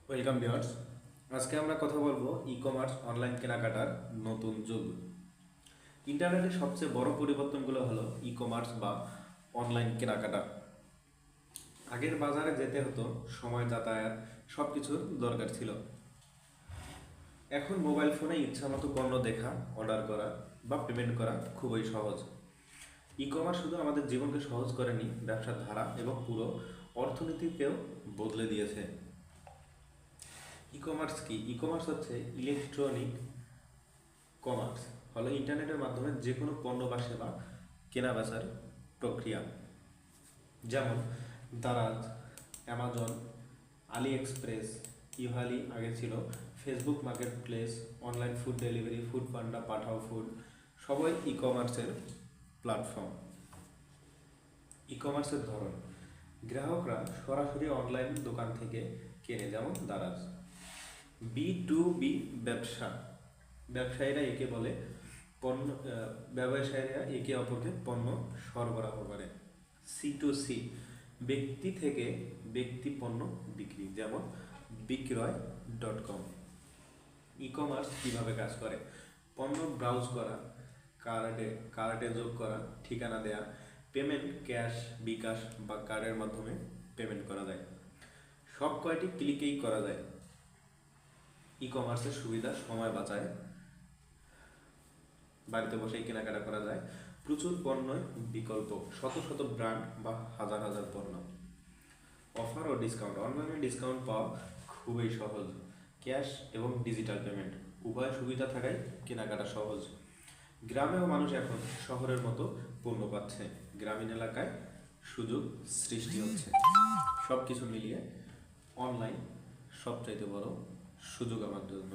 Welcome viewers. আজকে আমরা কথা বলবো ই কমার্স অনলাইন কেনাকাটার নতুন যুগ। ইন্টারনেটের সবচেয়ে বড় পরিবর্তনগুলো হলো ই কমার্স বা অনলাইন কেনাকাটা। আগের বাজারে যেতে হতো, সময়, যাতায়াত সব কিছুর দরকার ছিল। এখন মোবাইল ফোনে ইচ্ছামতো পণ্য দেখা, অর্ডার করা বা পেমেন্ট করা খুবই সহজ। ই কমার্স শুধু আমাদের জীবনকে সহজ করেনি, ব্যবসার ধারা এবং পুরো অর্থনীতিকেও বদলে দিয়েছে। ই কমার্স কি? ই কমার্স হচ্ছে ইলেকট্রনিক কমার্স, হলো ইন্টারনেটের মাধ্যমে যে কোনো পণ্য বা সেবা কেনা বেচার প্রক্রিয়া। যেমন Daraz, Amazon, AliExpress, Evaly আগে ছিল, Facebook marketplace, online food delivery, Foodpanda, Pathao food, সবই ই কমার্সের প্ল্যাটফর্ম। ই কমার্সের ধরন: গ্রাহকরা সরাসরি অনলাইন দোকান থেকে কেনে, যেমন দারাজ। বি টু বি ব্যবসা, ব্যবসায়ীরা একে বলে পণ্য ব্যবসায়ীরা একে অপরকে পণ্য সরবরাহ করে। সি টু সি, ব্যক্তি থেকে ব্যক্তি পণ্য বিক্রি, যেমন বিক্রয়.com। ই কমার্স কীভাবে কাজ করে? পণ্য ব্রাউজ করা, কার্টে যোগ করা, ঠিকানা দেয়া, পেমেন্ট ক্যাশ, বিকাশ বা কার্ডের মাধ্যমে পেমেন্ট করা যায়। সব কয়টি ক্লিকেই করা যায়। ই কমার্সের সুবিধা: সময় বাঁচায়, বাড়িতে বসেই কেনাকাটা করা যায়, প্রচুর পণ্য বিকল্প, শত শত ব্র্যান্ড বা হাজার হাজার পণ্য। অফার ও ডিসকাউন্ট: অনলাইনে ডিসকাউন্ট পাওয়া খুবই সহজ। ক্যাশ এবং ডিজিটাল পেমেন্ট উভয় সুবিধা থাকায় কেনাকাটা সহজ। গ্রামেও মানুষ এখন শহরের মতো পণ্য পাচ্ছে, গ্রামীণ এলাকায় সুযোগ সৃষ্টি হচ্ছে। সব কিছু মিলিয়ে অনলাইন সবচাইতে বড় সুযোগ আমার জন্য।